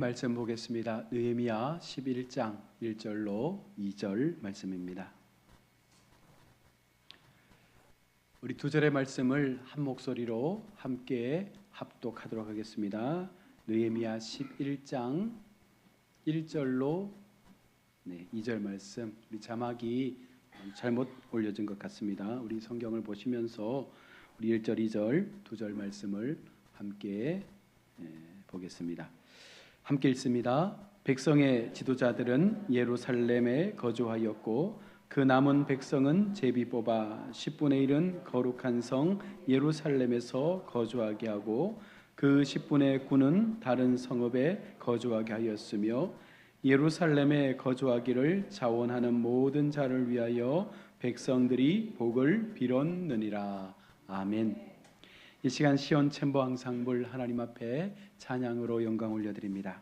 말씀 보겠습니다. 느헤미야 11장 1절로 2절 말씀입니다. 우리 두 절의 말씀을 한 목소리로 함께 합독하도록 하겠습니다. 느헤미야 11장 1절로 2절 말씀. 우리 자막이 잘못 올려진 것 같습니다. 우리 성경을 보시면서 우리 1절, 2절, 두 절 말씀을 함께 보겠습니다. 함께 읽습니다. 백성의 지도자들은 예루살렘에 거주하였고 그 남은 백성은 제비 뽑아 10분의 1은 거룩한 성 예루살렘에서 거주하게 하고 그 10분의 9는 다른 성읍에 거주하게 하였으며 예루살렘에 거주하기를 자원하는 모든 자를 위하여 백성들이 복을 빌었느니라. 아멘. 이 시간 시온 챔버 앙상블 하나님 앞에 찬양으로 영광 올려드립니다.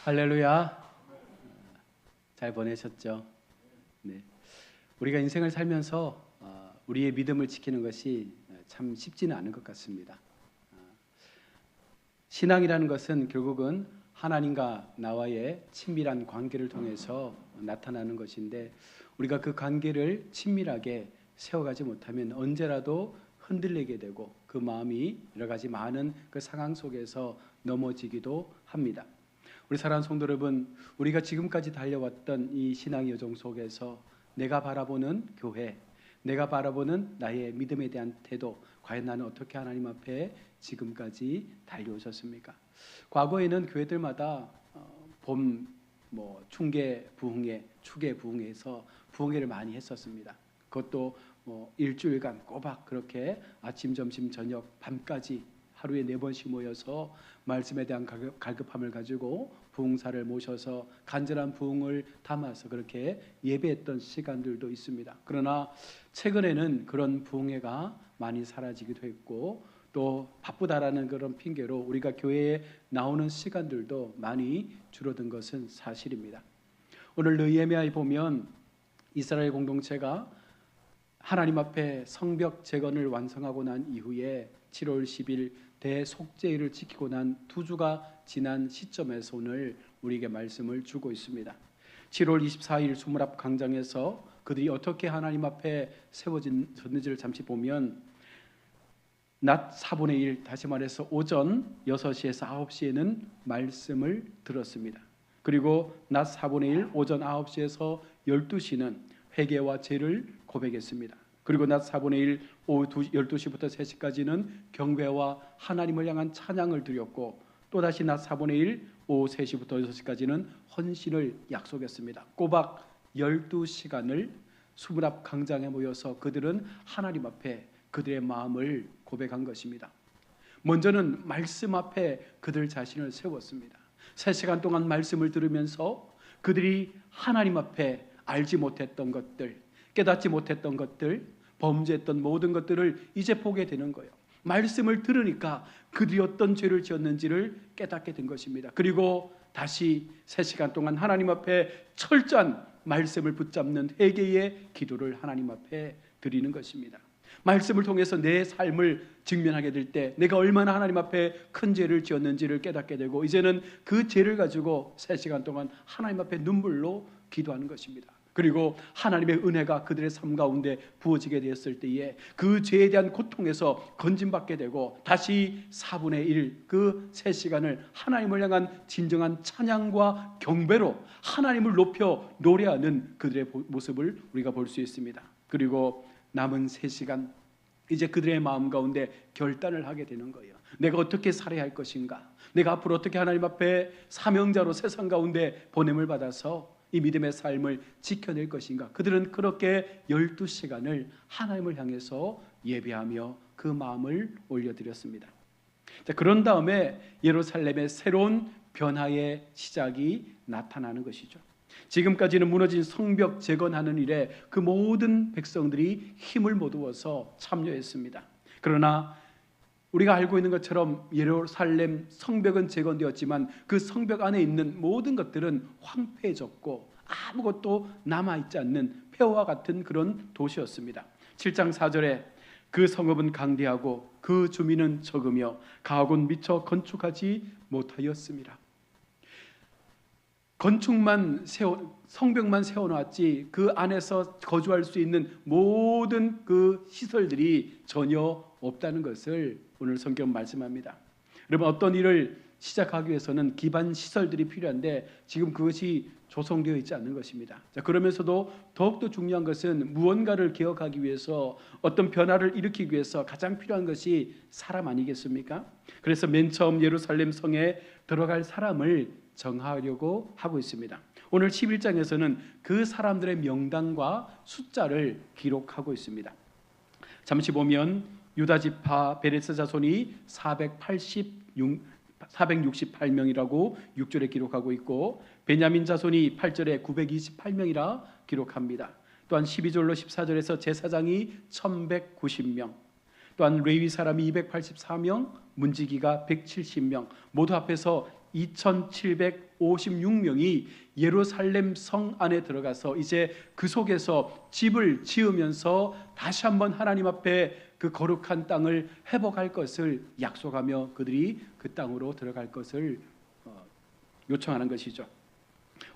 할렐루야. 잘 보내셨죠? 네. 우리가 인생을 살면서 우리의 믿음을 지키는 것이 참 쉽지는 않은 것 같습니다. 신앙이라는 것은 결국은 하나님과 나와의 친밀한 관계를 통해서 나타나는 것인데, 우리가 그 관계를 친밀하게 세워가지 못하면 언제라도 흔들리게 되고 그 마음이 여러 가지 많은 그 상황 속에서 넘어지기도 합니다. 우리 사랑하는 성도 여러분, 우리가 지금까지 달려왔던 이 신앙 여정 속에서 내가 바라보는 교회, 내가 바라보는 나의 믿음에 대한 태도, 과연 나는 어떻게 하나님 앞에 지금까지 달려오셨습니까? 과거에는 교회들마다 봄 충계 부흥회, 추계 부흥회에서 부흥회를 많이 했었습니다. 그것도 일주일간 꼬박 그렇게 아침, 점심, 저녁, 밤까지 하루에 4번씩 모여서 말씀에 대한 갈급함을 가지고 부흥사를 모셔서 간절한 부흥을 담아서 그렇게 예배했던 시간들도 있습니다. 그러나 최근에는 그런 부흥회가 많이 사라지기도 했고, 또 바쁘다라는 그런 핑계로 우리가 교회에 나오는 시간들도 많이 줄어든 것은 사실입니다. 오늘 느헤미야에 보면 이스라엘 공동체가 하나님 앞에 성벽 재건을 완성하고 난 이후에 7월 10일 대속죄일을 지키고 난 2주가 지난 시점에서 오늘 우리에게 말씀을 주고 있습니다. 7월 24일 수문앞 광장에서 그들이 어떻게 하나님 앞에 세워졌는지를 잠시 보면, 낮 4분의 1, 다시 말해서 오전 6시에서 9시에는 말씀을 들었습니다. 그리고 낮 4분의 1, 오전 9시에서 12시는 회개와 죄를 고백했습니다. 그리고 낮 4분의 1, 오후 12시부터 3시까지는 경배와 하나님을 향한 찬양을 드렸고, 또다시 낮 4분의 1, 오후 3시부터 6시까지는 헌신을 약속했습니다. 꼬박 12시간을 수문 앞 광장에 모여서 그들은 하나님 앞에 그들의 마음을 고백한 것입니다. 먼저는 말씀 앞에 그들 자신을 세웠습니다. 3시간 동안 말씀을 들으면서 그들이 하나님 앞에 알지 못했던 것들, 깨닫지 못했던 것들, 범죄했던 모든 것들을 이제 보게 되는 거예요. 말씀을 들으니까 그들이 어떤 죄를 지었는지를 깨닫게 된 것입니다. 그리고 다시 3시간 동안 하나님 앞에 철저한 말씀을 붙잡는 회개의 기도를 하나님 앞에 드리는 것입니다. 말씀을 통해서 내 삶을 직면하게 될 때 내가 얼마나 하나님 앞에 큰 죄를 지었는지를 깨닫게 되고, 이제는 그 죄를 가지고 3시간 동안 하나님 앞에 눈물로 기도하는 것입니다. 그리고 하나님의 은혜가 그들의 삶 가운데 부어지게 되었을 때에 그 죄에 대한 고통에서 건진받게 되고, 다시 4분의 1, 그 3시간을 하나님을 향한 진정한 찬양과 경배로 하나님을 높여 노래하는 그들의 모습을 우리가 볼 수 있습니다. 그리고 남은 3시간, 이제 그들의 마음 가운데 결단을 하게 되는 거예요. 내가 어떻게 살아야 할 것인가? 내가 앞으로 어떻게 하나님 앞에 사명자로 세상 가운데 보냄을 받아서 이 믿음의 삶을 지켜낼 것인가? 그들은 그렇게 12시간을 하나님을 향해서 예배하며 그 마음을 올려드렸습니다. 자, 그런 다음에 예루살렘의 새로운 변화의 시작이 나타나는 것이죠. 지금까지는 무너진 성벽 재건하는 일에 그 모든 백성들이 힘을 모두어서 참여했습니다. 그러나 우리가 알고 있는 것처럼 예루살렘 성벽은 재건되었지만 그 성벽 안에 있는 모든 것들은 황폐해졌고 아무것도 남아있지 않는 폐허와 같은 그런 도시였습니다. 7장 4절에 그 성읍은 강대하고 그 주민은 적으며 가옥은 미처 건축하지 못하였습니다. 성벽만 세워놨지 그 안에서 거주할 수 있는 모든 그 시설들이 전혀 없다는 것을 오늘 성경 말씀합니다. 여러분, 어떤 일을 시작하기 위해서는 기반 시설들이 필요한데 지금 그것이 조성되어 있지 않는 것입니다. 자, 그러면서도 더욱더 중요한 것은 무언가를 개혁하기 위해서, 어떤 변화를 일으키기 위해서 가장 필요한 것이 사람 아니겠습니까? 그래서 맨 처음 예루살렘 성에 들어갈 사람을 정하려고 하고 있습니다. 오늘 11장에서는 그 사람들의 명단과 숫자를 기록하고 있습니다. 잠시 보면 유다 지파 베레스 자손이 468명이라고 6절에 기록하고 있고, 베냐민 자손이 8절에 928명이라 기록합니다. 또한 12절로 14절에서 제사장이 1190명, 또한 레위 사람이 284명, 문지기가 170명, 모두 합해서 2756명이 예루살렘 성 안에 들어가서 이제 그 속에서 집을 지으면서 다시 한번 하나님 앞에 그 거룩한 땅을 회복할 것을 약속하며 그들이 그 땅으로 들어갈 것을 요청하는 것이죠.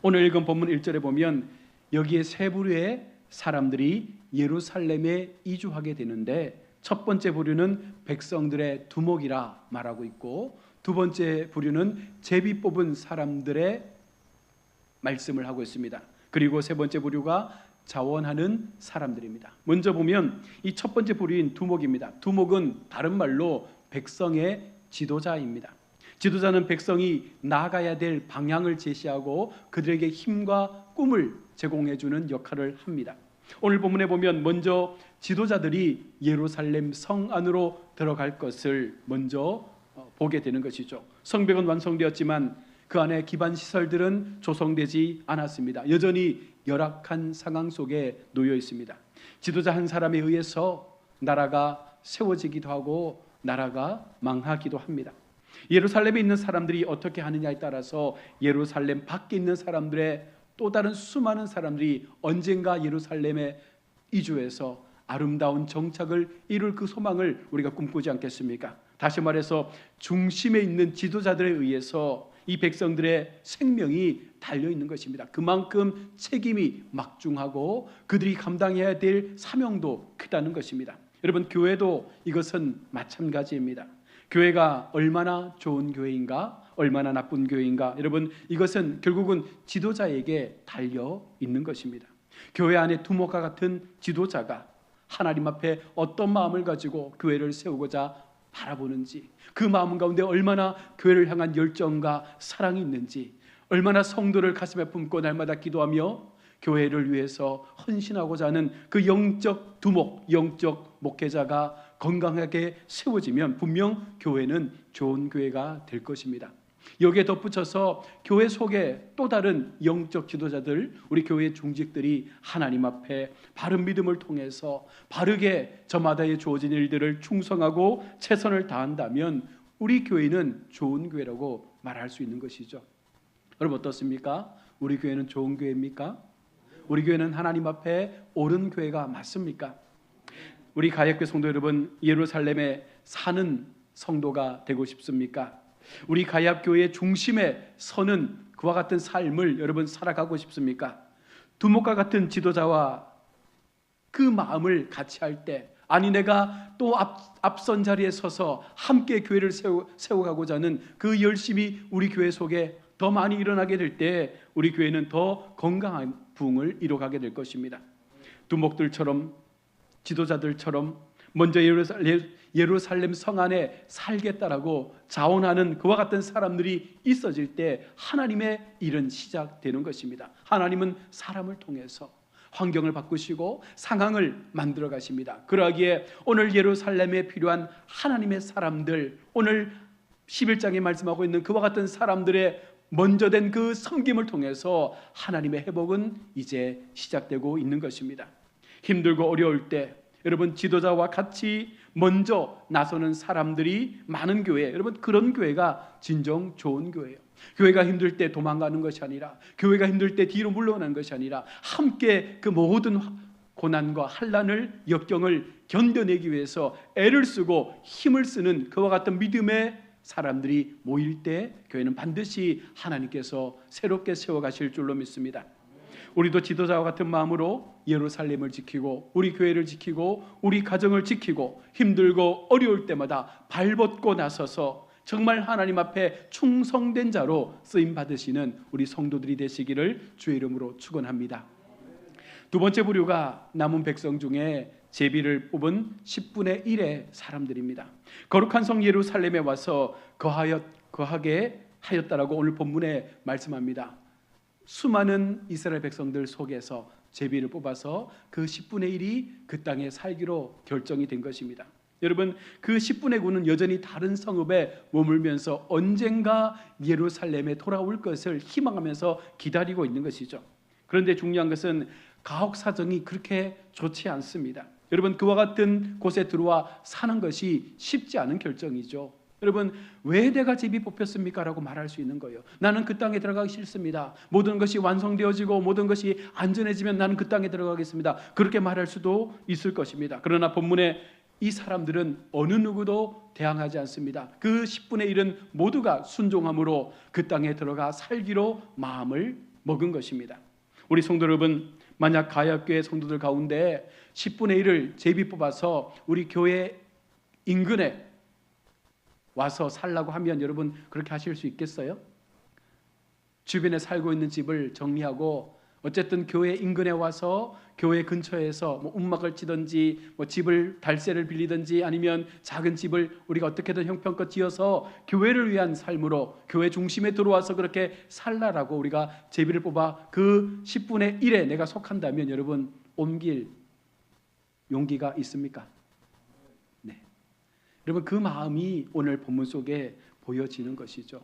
오늘 읽은 본문 1절에 보면 여기에 세 부류의 사람들이 예루살렘에 이주하게 되는데, 첫 번째 부류는 백성들의 두목이라 말하고 있고, 두 번째 부류는 제비 뽑은 사람들의 말씀을 하고 있습니다. 그리고 세 번째 부류가 자원하는 사람들입니다. 먼저 보면 이 첫 번째 부류인 두목입니다. 두목은 다른 말로 백성의 지도자입니다. 지도자는 백성이 나아가야 될 방향을 제시하고 그들에게 힘과 꿈을 제공해주는 역할을 합니다. 오늘 본문에 보면 먼저 지도자들이 예루살렘 성 안으로 들어갈 것을 먼저 보게 되는 것이죠. 성벽은 완성되었지만 그 안에 기반 시설들은 조성되지 않았습니다. 여전히 열악한 상황 속에 놓여 있습니다. 지도자 한 사람에 의해서 나라가 세워지기도 하고 나라가 망하기도 합니다. 예루살렘에 있는 사람들이 어떻게 하느냐에 따라서 예루살렘 밖에 있는 사람들의 또 다른 수많은 사람들이 언젠가 예루살렘에 이주해서 아름다운 정착을 이룰 그 소망을 우리가 꿈꾸지 않겠습니까? 다시 말해서 중심에 있는 지도자들에 의해서 이 백성들의 생명이 달려있는 것입니다. 그만큼 책임이 막중하고 그들이 감당해야 될 사명도 크다는 것입니다. 여러분, 교회도 이것은 마찬가지입니다. 교회가 얼마나 좋은 교회인가, 얼마나 나쁜 교회인가, 여러분, 이것은 결국은 지도자에게 달려 있는 것입니다. 교회 안에 두목과 같은 지도자가 하나님 앞에 어떤 마음을 가지고 교회를 세우고자 바라보는지, 그 마음 가운데 얼마나 교회를 향한 열정과 사랑이 있는지, 얼마나 성도를 가슴에 품고 날마다 기도하며 교회를 위해서 헌신하고자 하는 그 영적 두목, 영적 목회자가 건강하게 세워지면 분명 교회는 좋은 교회가 될 것입니다. 여기에 덧붙여서 교회 속에 또 다른 영적 지도자들, 우리 교회의 중직들이 하나님 앞에 바른 믿음을 통해서 바르게 저마다에 주어진 일들을 충성하고 최선을 다한다면 우리 교회는 좋은 교회라고 말할 수 있는 것이죠. 여러분, 어떻습니까? 우리 교회는 좋은 교회입니까? 우리 교회는 하나님 앞에 옳은 교회가 맞습니까? 우리 가역교 성도 여러분, 예루살렘에 사는 성도가 되고 싶습니까? 우리 가야교회의 중심에 서는 그와 같은 삶을 여러분 살아가고 싶습니까? 두목과 같은 지도자와 그 마음을 같이 할 때, 아니 내가 또 앞선 자리에 서서 함께 교회를 세워가고자 하는 그 열심이 우리 교회 속에 더 많이 일어나게 될 때 우리 교회는 더 건강한 부흥을 이뤄가게 될 것입니다. 두목들처럼, 지도자들처럼 먼저 예루살렘 성 안에 살겠다라고 자원하는 그와 같은 사람들이 있어질 때 하나님의 일은 시작되는 것입니다. 하나님은 사람을 통해서 환경을 바꾸시고 상황을 만들어 가십니다. 그러기에 오늘 예루살렘에 필요한 하나님의 사람들, 오늘 11장에 말씀하고 있는 그와 같은 사람들의 먼저 된 그 섬김을 통해서 하나님의 회복은 이제 시작되고 있는 것입니다. 힘들고 어려울 때 여러분, 지도자와 같이 먼저 나서는 사람들이 많은 교회, 여러분, 그런 교회가 진정 좋은 교회예요. 교회가 힘들 때 도망가는 것이 아니라, 교회가 힘들 때 뒤로 물러나는 것이 아니라 함께 그 모든 고난과 환난을, 역경을 견뎌내기 위해서 애를 쓰고 힘을 쓰는 그와 같은 믿음의 사람들이 모일 때 교회는 반드시 하나님께서 새롭게 세워가실 줄로 믿습니다. 우리도 지도자와 같은 마음으로 예루살렘을 지키고 우리 교회를 지키고 우리 가정을 지키고 힘들고 어려울 때마다 발벗고 나서서 정말 하나님 앞에 충성된 자로 쓰임 받으시는 우리 성도들이 되시기를 주의 이름으로 축원합니다. 두 번째 부류가 남은 백성 중에 제비를 뽑은 10분의 1의 사람들입니다. 거룩한 성 예루살렘에 와서 거하게 하였다라고 오늘 본문에 말씀합니다. 수많은 이스라엘 백성들 속에서 제비를 뽑아서 그 10분의 1이 그 땅에 살기로 결정이 된 것입니다. 여러분, 그 10분의 9는 여전히 다른 성읍에 머물면서 언젠가 예루살렘에 돌아올 것을 희망하면서 기다리고 있는 것이죠. 그런데 중요한 것은 가옥 사정이 그렇게 좋지 않습니다. 여러분, 그와 같은 곳에 들어와 사는 것이 쉽지 않은 결정이죠. 여러분, 왜 내가 제비 뽑혔습니까? 라고 말할 수 있는 거예요. 나는 그 땅에 들어가기 싫습니다. 모든 것이 완성되어지고 모든 것이 안전해지면 나는 그 땅에 들어가겠습니다. 그렇게 말할 수도 있을 것입니다. 그러나 본문에 이 사람들은 어느 누구도 대항하지 않습니다. 그 10분의 1은 모두가 순종함으로 그 땅에 들어가 살기로 마음을 먹은 것입니다. 우리 성도 여러분, 만약 가야교회 성도들 가운데 10분의 1을 제비 뽑아서 우리 교회 인근에 와서 살라고 하면 여러분 그렇게 하실 수 있겠어요? 주변에 살고 있는 집을 정리하고 어쨌든 교회 인근에 와서 교회 근처에서 움막을 치든지 집을 달세를 빌리든지 아니면 작은 집을 우리가 어떻게든 형편껏 지어서 교회를 위한 삶으로 교회 중심에 들어와서 그렇게 살라라고 우리가 제비를 뽑아 그 10분의 1에 내가 속한다면 여러분 옮길 용기가 있습니까? 네. 여러분 그 마음이 오늘 본문 속에 보여지는 것이죠.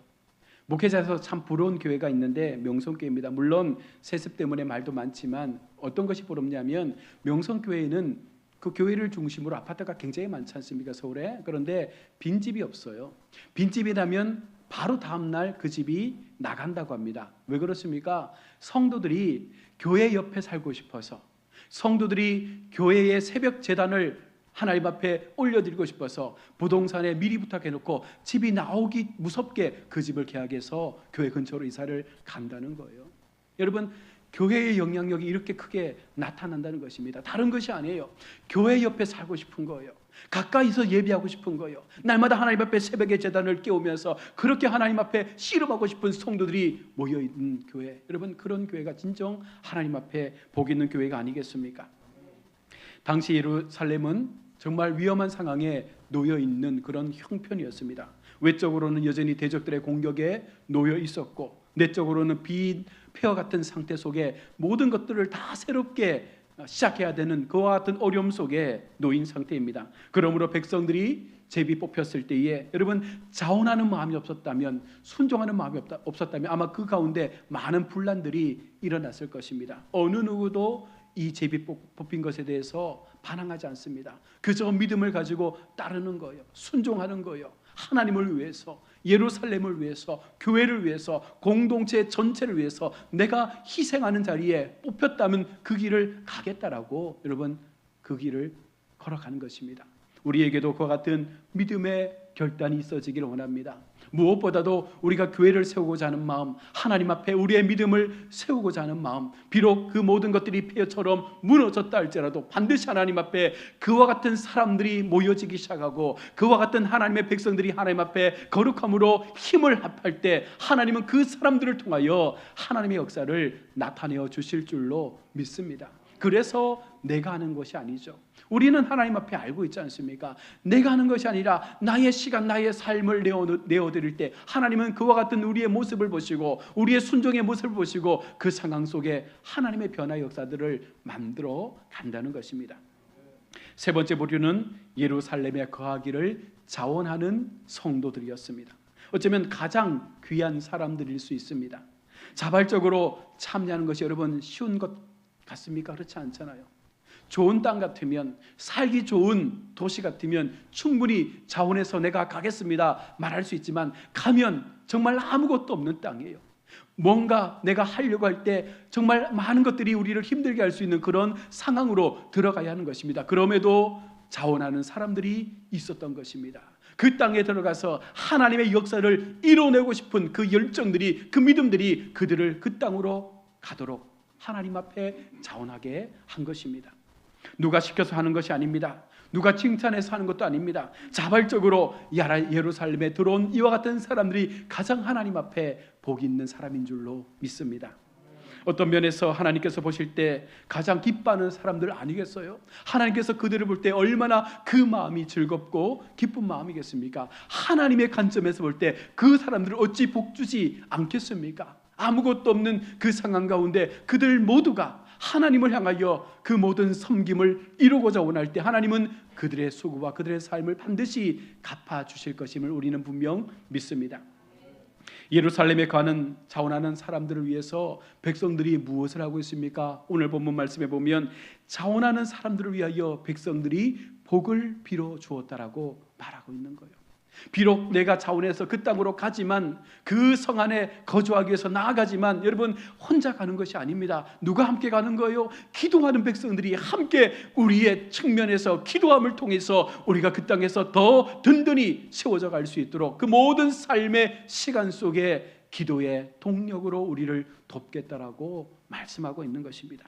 목회자에서 참 부러운 교회가 있는데 명성교회입니다. 물론 세습 때문에 말도 많지만 어떤 것이 부럽냐면 명성교회는 그 교회를 중심으로 아파트가 굉장히 많지 않습니까? 서울에. 그런데 빈집이 없어요. 빈집이라면 바로 다음날 그 집이 나간다고 합니다. 왜 그렇습니까? 성도들이 교회 옆에 살고 싶어서, 성도들이 교회의 새벽 제단을 하나님 앞에 올려드리고 싶어서 부동산에 미리 부탁해놓고 집이 나오기 무섭게 그 집을 계약해서 교회 근처로 이사를 간다는 거예요. 여러분 교회의 영향력이 이렇게 크게 나타난다는 것입니다. 다른 것이 아니에요. 교회 옆에 살고 싶은 거예요. 가까이서 예배하고 싶은 거예요. 날마다 하나님 앞에 새벽의 제단을 깨우면서 그렇게 하나님 앞에 씨름하고 싶은 성도들이 모여있는 교회, 여러분 그런 교회가 진정 하나님 앞에 복 있는 교회가 아니겠습니까? 당시 예루살렘은 정말 위험한 상황에 놓여 있는 그런 형편이었습니다. 외적으로는 여전히 대적들의 공격에 놓여 있었고 내적으로는 빈 폐허 같은 상태 속에 모든 것들을 다 새롭게 시작해야 되는 그와 같은 어려움 속에 놓인 상태입니다. 그러므로 백성들이 제비 뽑혔을 때에 여러분 자원하는 마음이 없었다면, 순종하는 마음이 없었다면 아마 그 가운데 많은 분란들이 일어났을 것입니다. 어느 누구도 이 제비 뽑힌 것에 대해서 반항하지 않습니다. 그저 믿음을 가지고 따르는 거예요. 순종하는 거예요. 하나님을 위해서, 예루살렘을 위해서, 교회를 위해서, 공동체 전체를 위해서 내가 희생하는 자리에 뽑혔다면 그 길을 가겠다라고 여러분 그 길을 걸어가는 것입니다. 우리에게도 그와 같은 믿음의 결단이 있어지기를 원합니다. 무엇보다도 우리가 교회를 세우고자 하는 마음, 하나님 앞에 우리의 믿음을 세우고자 하는 마음, 비록 그 모든 것들이 폐허처럼 무너졌다 할지라도 반드시 하나님 앞에 그와 같은 사람들이 모여지기 시작하고 그와 같은 하나님의 백성들이 하나님 앞에 거룩함으로 힘을 합할 때 하나님은 그 사람들을 통하여 하나님의 역사를 나타내어 주실 줄로 믿습니다. 그래서 내가 하는 것이 아니죠. 우리는 하나님 앞에 알고 있지 않습니까? 내가 하는 것이 아니라 나의 시간, 나의 삶을 내어드릴 때 하나님은 그와 같은 우리의 모습을 보시고 우리의 순종의 모습을 보시고 그 상황 속에 하나님의 변화 역사들을 만들어 간다는 것입니다. 세 번째 부류는 예루살렘에 거하기를 자원하는 성도들이었습니다. 어쩌면 가장 귀한 사람들일 수 있습니다. 자발적으로 참여하는 것이 여러분 쉬운 것 같습니까? 그렇지 않잖아요. 좋은 땅 같으면, 살기 좋은 도시 같으면 충분히 자원해서 내가 가겠습니다 말할 수 있지만 가면 정말 아무것도 없는 땅이에요. 뭔가 내가 하려고 할 때 정말 많은 것들이 우리를 힘들게 할 수 있는 그런 상황으로 들어가야 하는 것입니다. 그럼에도 자원하는 사람들이 있었던 것입니다. 그 땅에 들어가서 하나님의 역사를 이뤄내고 싶은 그 열정들이, 그 믿음들이 그들을 그 땅으로 가도록 하나님 앞에 자원하게 한 것입니다. 누가 시켜서 하는 것이 아닙니다. 누가 칭찬해서 하는 것도 아닙니다. 자발적으로 예루살렘에 들어온 이와 같은 사람들이 가장 하나님 앞에 복 있는 사람인 줄로 믿습니다. 어떤 면에서 하나님께서 보실 때 가장 기뻐하는 사람들 아니겠어요? 하나님께서 그들을 볼 때 얼마나 그 마음이 즐겁고 기쁜 마음이겠습니까? 하나님의 관점에서 볼 때 그 사람들을 어찌 복주지 않겠습니까? 아무것도 없는 그 상황 가운데 그들 모두가 하나님을 향하여 그 모든 섬김을 이루고자 원할 때 하나님은 그들의 수고와 그들의 삶을 반드시 갚아주실 것임을 우리는 분명 믿습니다. 예루살렘에 가는 자원하는 사람들을 위해서 백성들이 무엇을 하고 있습니까? 오늘 본문 말씀에 보면 자원하는 사람들을 위하여 백성들이 복을 빌어 주었다라고 말하고 있는 거예요. 비록 내가 자원해서 그 땅으로 가지만, 그 성 안에 거주하기 위해서 나아가지만, 여러분 혼자 가는 것이 아닙니다. 누가 함께 가는 거예요? 기도하는 백성들이 함께 우리의 측면에서 기도함을 통해서 우리가 그 땅에서 더 든든히 세워져 갈 수 있도록 그 모든 삶의 시간 속에 기도의 동력으로 우리를 돕겠다라고 말씀하고 있는 것입니다.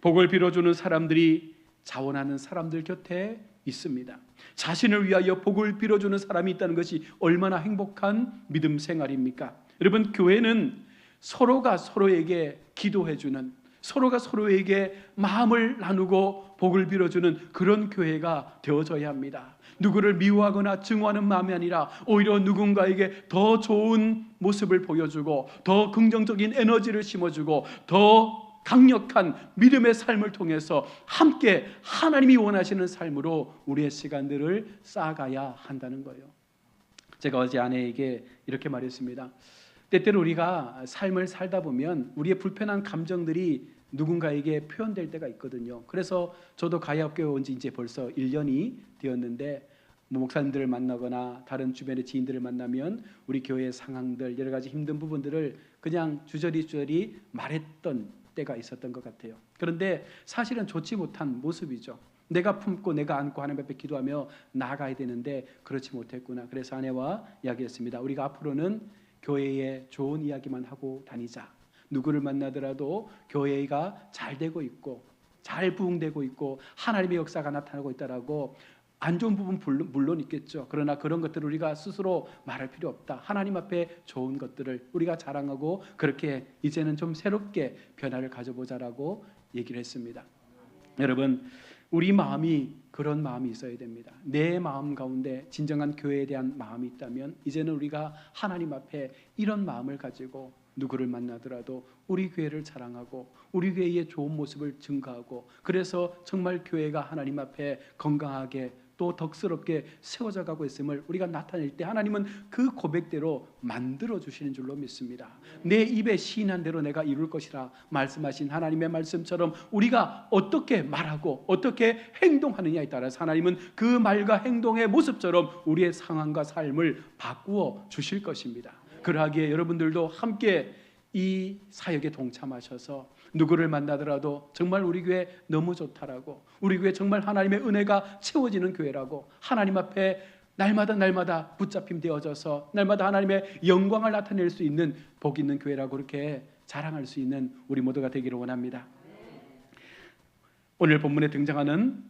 복을 빌어주는 사람들이 자원하는 사람들 곁에 있습니다. 자신을 위하여 복을 빌어주는 사람이 있다는 것이 얼마나 행복한 믿음 생활입니까? 여러분, 교회는 서로가 서로에게 기도해주는, 서로가 서로에게 마음을 나누고 복을 빌어주는 그런 교회가 되어져야 합니다. 누구를 미워하거나 증오하는 마음이 아니라 오히려 누군가에게 더 좋은 모습을 보여주고 더 긍정적인 에너지를 심어주고 더 강력한 믿음의 삶을 통해서 함께 하나님이 원하시는 삶으로 우리의 시간들을 쌓아가야 한다는 거예요. 제가 어제 아내에게 이렇게 말했습니다. 때때로 우리가 삶을 살다 보면 우리의 불편한 감정들이 누군가에게 표현될 때가 있거든요. 그래서 저도 가야교회 온 지 이제 벌써 1년이 되었는데, 목사님들을 만나거나 다른 주변의 지인들을 만나면 우리 교회의 상황들, 여러 가지 힘든 부분들을 그냥 주저리 말했던 때가 있었던 것 같아요. 그런데 사실은 좋지 못한 모습이죠. 내가 품고 내가 안고 하나님 앞에 기도하며 나아가야 되는데 그렇지 못했구나. 그래서 아내와 이야기했습니다. 우리가 앞으로는 교회에 좋은 이야기만 하고 다니자. 누구를 만나더라도 교회가 잘 되고 있고 잘 부흥되고 있고 하나님의 역사가 나타나고 있다라고, 안 좋은 부분 물론 있겠죠. 그러나 그런 것들을 우리가 스스로 말할 필요 없다. 하나님 앞에 좋은 것들을 우리가 자랑하고 그렇게 이제는 좀 새롭게 변화를 가져보자라고 얘기를 했습니다. 여러분, 우리 마음이 그런 마음이 있어야 됩니다. 내 마음 가운데 진정한 교회에 대한 마음이 있다면 이제는 우리가 하나님 앞에 이런 마음을 가지고 누구를 만나더라도 우리 교회를 자랑하고 우리 교회의 좋은 모습을 증거하고, 그래서 정말 교회가 하나님 앞에 건강하게 또 덕스럽게 세워져 가고 있음을 우리가 나타낼 때 하나님은 그 고백대로 만들어 주시는 줄로 믿습니다. 내 입에 시인한 대로 내가 이룰 것이라 말씀하신 하나님의 말씀처럼 우리가 어떻게 말하고 어떻게 행동하느냐에 따라서 하나님은 그 말과 행동의 모습처럼 우리의 상황과 삶을 바꾸어 주실 것입니다. 그러하기에 여러분들도 함께 이 사역에 동참하셔서 누구를 만나더라도 정말 우리 교회 너무 좋다라고, 우리 교회 정말 하나님의 은혜가 채워지는 교회라고, 하나님 앞에 날마다 붙잡힘 되어져서 날마다 하나님의 영광을 나타낼 수 있는 복 있는 교회라고 그렇게 자랑할 수 있는 우리 모두가 되기를 원합니다. 오늘 본문에 등장하는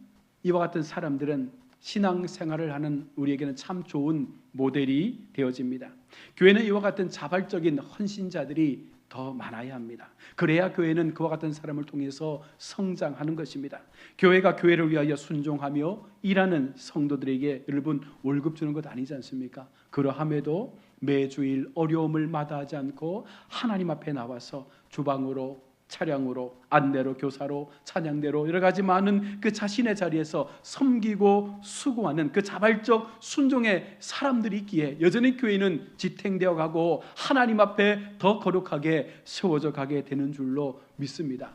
이와 같은 사람들은 신앙생활을 하는 우리에게는 참 좋은 모델이 되어집니다. 교회는 이와 같은 자발적인 헌신자들이 더 많아야 합니다. 그래야 교회는 그와 같은 사람을 통해서 성장하는 것입니다. 교회가 교회를 위하여 순종하며 일하는 성도들에게 여러분 월급 주는 것 아니지 않습니까? 그러함에도 매주일 어려움을 마다하지 않고 하나님 앞에 나와서 주방으로, 차량으로, 안내로, 교사로, 찬양대로 여러 가지 많은 그 자신의 자리에서 섬기고 수고하는 그 자발적 순종의 사람들이 있기에 여전히 교회는 지탱되어 가고 하나님 앞에 더 거룩하게 세워져 가게 되는 줄로 믿습니다.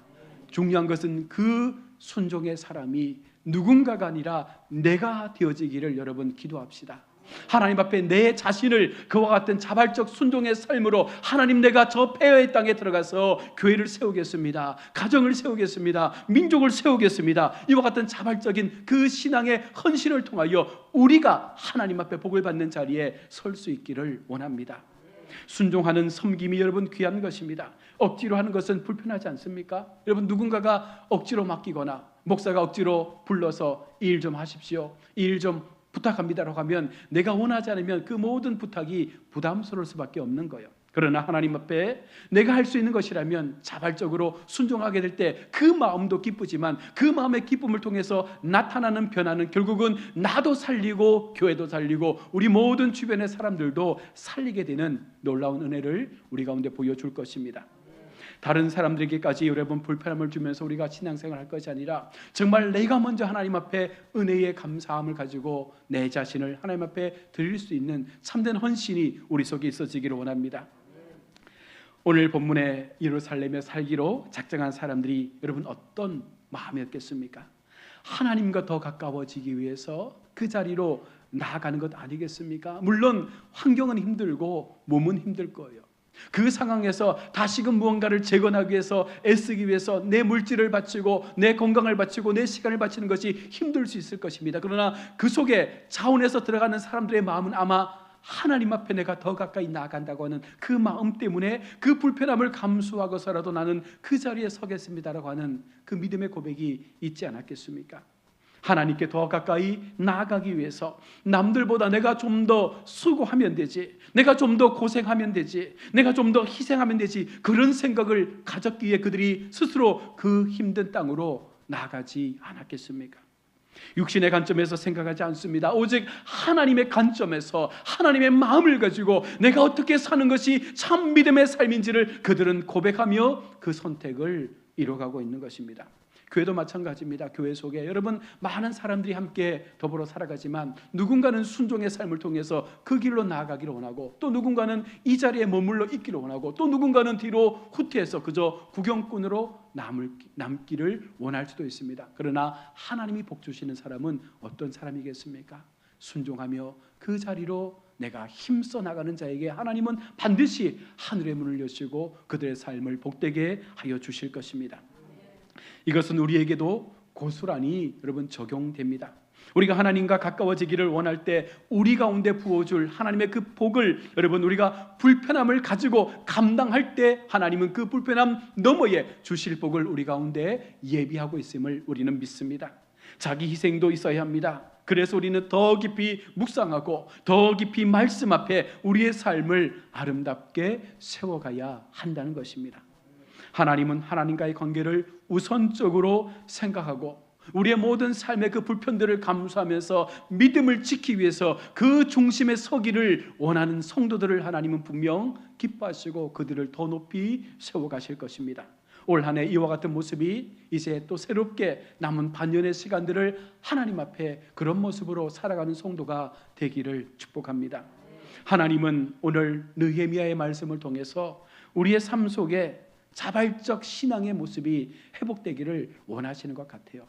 중요한 것은 그 순종의 사람이 누군가가 아니라 내가 되어지기를 여러분 기도합시다. 하나님 앞에 내 자신을 그와 같은 자발적 순종의 삶으로, 하나님 내가 저 폐허의 땅에 들어가서 교회를 세우겠습니다, 가정을 세우겠습니다, 민족을 세우겠습니다, 이와 같은 자발적인 그 신앙의 헌신을 통하여 우리가 하나님 앞에 복을 받는 자리에 설 수 있기를 원합니다. 순종하는 섬김이 여러분 귀한 것입니다. 억지로 하는 것은 불편하지 않습니까? 여러분, 누군가가 억지로 맡기거나 목사가 억지로 불러서 이 일 좀 하십시오, 이 일 좀 부탁합니다라고 하면 내가 원하지 않으면 그 모든 부탁이 부담스러울 수밖에 없는 거예요. 그러나 하나님 앞에 내가 할 수 있는 것이라면 자발적으로 순종하게 될 때 그 마음도 기쁘지만 그 마음의 기쁨을 통해서 나타나는 변화는 결국은 나도 살리고 교회도 살리고 우리 모든 주변의 사람들도 살리게 되는 놀라운 은혜를 우리 가운데 보여줄 것입니다. 다른 사람들에게까지 여러분 불편함을 주면서 우리가 신앙생활을 할 것이 아니라 정말 내가 먼저 하나님 앞에 은혜의 감사함을 가지고 내 자신을 하나님 앞에 드릴 수 있는 참된 헌신이 우리 속에 있어지기를 원합니다. 오늘 본문에 예루살렘에 살기로 작정한 사람들이 여러분 어떤 마음이었겠습니까? 하나님과 더 가까워지기 위해서 그 자리로 나아가는 것 아니겠습니까? 물론 환경은 힘들고 몸은 힘들 거예요. 그 상황에서 다시금 무언가를 재건하기 위해서 애쓰기 위해서 내 물질을 바치고 내 건강을 바치고 내 시간을 바치는 것이 힘들 수 있을 것입니다. 그러나 그 속에 자원해서 들어가는 사람들의 마음은 아마 하나님 앞에 내가 더 가까이 나아간다고 하는 그 마음 때문에 그 불편함을 감수하고서라도 나는 그 자리에 서겠습니다라고 하는 그 믿음의 고백이 있지 않았겠습니까? 하나님께 더 가까이 나아가기 위해서 남들보다 내가 좀 더 수고하면 되지, 내가 좀 더 고생하면 되지, 내가 좀 더 희생하면 되지, 그런 생각을 가졌기에 그들이 스스로 그 힘든 땅으로 나아가지 않았겠습니까? 육신의 관점에서 생각하지 않습니다. 오직 하나님의 관점에서 하나님의 마음을 가지고 내가 어떻게 사는 것이 참 믿음의 삶인지를 그들은 고백하며 그 선택을 이뤄가고 있는 것입니다. 교회도 마찬가지입니다. 교회 속에 여러분 많은 사람들이 함께 더불어 살아가지만 누군가는 순종의 삶을 통해서 그 길로 나아가기를 원하고, 또 누군가는 이 자리에 머물러 있기를 원하고, 또 누군가는 뒤로 후퇴해서 그저 구경꾼으로 남기를 원할 수도 있습니다. 그러나 하나님이 복 주시는 사람은 어떤 사람이겠습니까? 순종하며 그 자리로 내가 힘써 나가는 자에게 하나님은 반드시 하늘의 문을 여시고 그들의 삶을 복되게 하여 주실 것입니다. 이것은 우리에게도 고스란히 여러분 적용됩니다. 우리가 하나님과 가까워지기를 원할 때 우리 가운데 부어줄 하나님의 그 복을 여러분 우리가 불편함을 가지고 감당할 때 하나님은 그 불편함 너머에 주실 복을 우리 가운데 예비하고 있음을 우리는 믿습니다. 자기 희생도 있어야 합니다. 그래서 우리는 더 깊이 묵상하고 더 깊이 말씀 앞에 우리의 삶을 아름답게 세워가야 한다는 것입니다. 하나님은 하나님과의 관계를 우선적으로 생각하고 우리의 모든 삶의 그 불편들을 감수하면서 믿음을 지키기 위해서 그 중심에 서기를 원하는 성도들을 하나님은 분명 기뻐하시고 그들을 더 높이 세워가실 것입니다. 올 한 해 이와 같은 모습이 이제 또 새롭게 남은 반년의 시간들을 하나님 앞에 그런 모습으로 살아가는 성도가 되기를 축복합니다. 하나님은 오늘 느헤미야의 말씀을 통해서 우리의 삶 속에 자발적 신앙의 모습이 회복되기를 원하시는 것 같아요.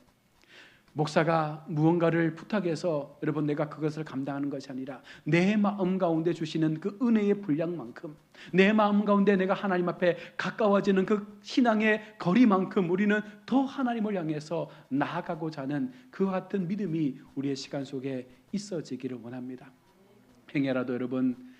목사가 무언가를 부탁해서 여러분 내가 그것을 감당하는 것이 아니라 내 마음 가운데 주시는 그 은혜의 분량만큼, 내 마음 가운데 내가 하나님 앞에 가까워지는 그 신앙의 거리만큼 우리는 더 하나님을 향해서 나아가고자 하는 그와 같은 믿음이 우리의 시간 속에 있어지기를 원합니다. 행여라도 여러분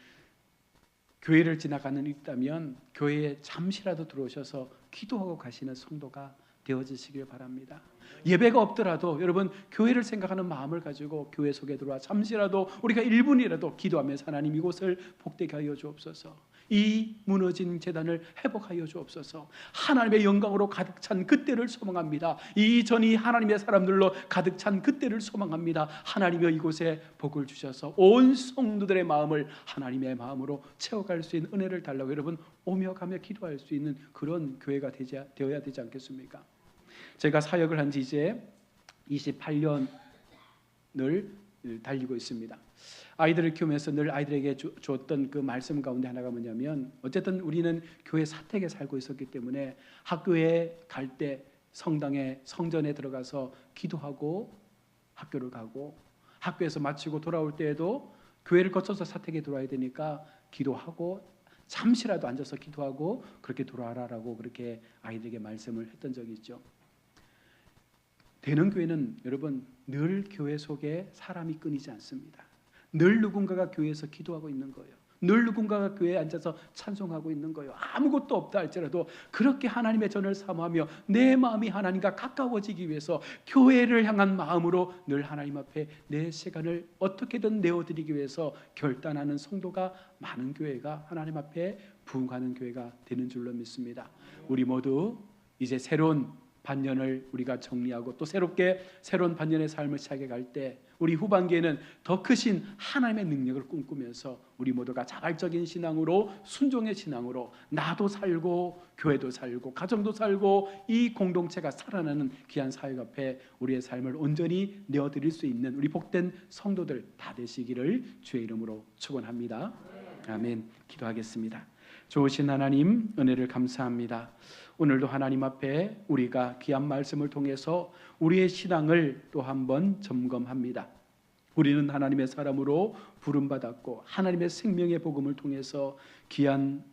교회를 지나가는 있다면 교회에 잠시라도 들어오셔서 기도하고 가시는 성도가 되어지시길 바랍니다. 예배가 없더라도 여러분 교회를 생각하는 마음을 가지고 교회 속에 들어와 잠시라도 우리가 1분이라도 기도하면서 하나님 이곳을 복되게 하여 주옵소서, 이 무너진 제단을 회복하여 주옵소서, 하나님의 영광으로 가득 찬 그때를 소망합니다. 이 전이 하나님의 사람들로 가득 찬 그때를 소망합니다. 하나님여 이곳에 복을 주셔서 온 성도들의 마음을 하나님의 마음으로 채워갈 수 있는 은혜를 달라고 여러분 오며 가며 기도할 수 있는 그런 교회가 되어야 되지 않겠습니까? 제가 사역을 한 지 이제 28년을 달리고 있습니다. 아이들을 키우면서 늘 아이들에게 주었던 그 말씀 가운데 하나가 뭐냐면, 어쨌든 우리는 교회 사택에 살고 있었기 때문에 학교에 갈 때 성당에 성전에 들어가서 기도하고 학교를 가고, 학교에서 마치고 돌아올 때에도 교회를 거쳐서 사택에 들어와야 되니까 기도하고 잠시라도 앉아서 기도하고 그렇게 돌아와라라고 그렇게 아이들에게 말씀을 했던 적이 있죠. 되는 교회는 여러분 늘 교회 속에 사람이 끊이지 않습니다. 늘 누군가가 교회에서 기도하고 있는 거예요. 늘 누군가가 교회에 앉아서 찬송하고 있는 거예요. 아무것도 없다 할지라도 그렇게 하나님의 전을 사모하며 내 마음이 하나님과 가까워지기 위해서 교회를 향한 마음으로 늘 하나님 앞에 내 시간을 어떻게든 내어드리기 위해서 결단하는 성도가 많은 교회가 하나님 앞에 부흥하는 교회가 되는 줄로 믿습니다. 우리 모두 이제 새로운 반년을 우리가 정리하고 또 새롭게 새로운 반년의 삶을 시작해 갈 때 우리 후반기에는 더 크신 하나님의 능력을 꿈꾸면서 우리 모두가 자발적인 신앙으로, 순종의 신앙으로 나도 살고 교회도 살고 가정도 살고 이 공동체가 살아나는 귀한 사역 앞에 우리의 삶을 온전히 내어드릴 수 있는 우리 복된 성도들 다 되시기를 주의 이름으로 축원합니다. 아멘. 기도하겠습니다. 좋으신 하나님 은혜를 감사합니다. 오늘도 하나님 앞에 우리가 귀한 말씀을 통해서 우리의 신앙을 또 한번 점검합니다. 우리는 하나님의 사람으로 부름받았고 하나님의 생명의 복음을 통해서 귀한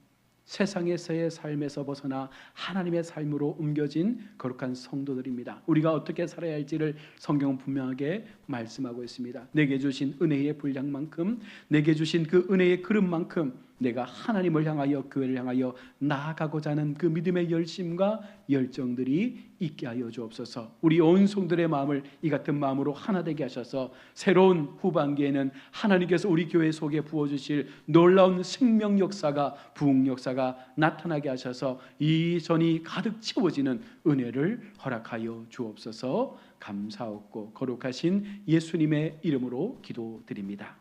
세상에서의 삶에서 벗어나 하나님의 삶으로 옮겨진 거룩한 성도들입니다. 우리가 어떻게 살아야 할지를 성경은 분명하게 말씀하고 있습니다. 내게 주신 은혜의 분량만큼, 내게 주신 그 은혜의 그릇만큼 내가 하나님을 향하여, 교회를 향하여 나아가고자 하는 그 믿음의 열심과 열정들이 있게 하여 주옵소서. 우리 온 성들의 마음을 이 같은 마음으로 하나 되게 하셔서 새로운 후반기에는 하나님께서 우리 교회 속에 부어주실 놀라운 생명 역사가, 부흥 역사가 나타나게 하셔서 이 전이 가득 채워지는 은혜를 허락하여 주옵소서. 감사하고 거룩하신 예수님의 이름으로 기도드립니다.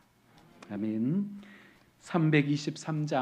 아멘. 323장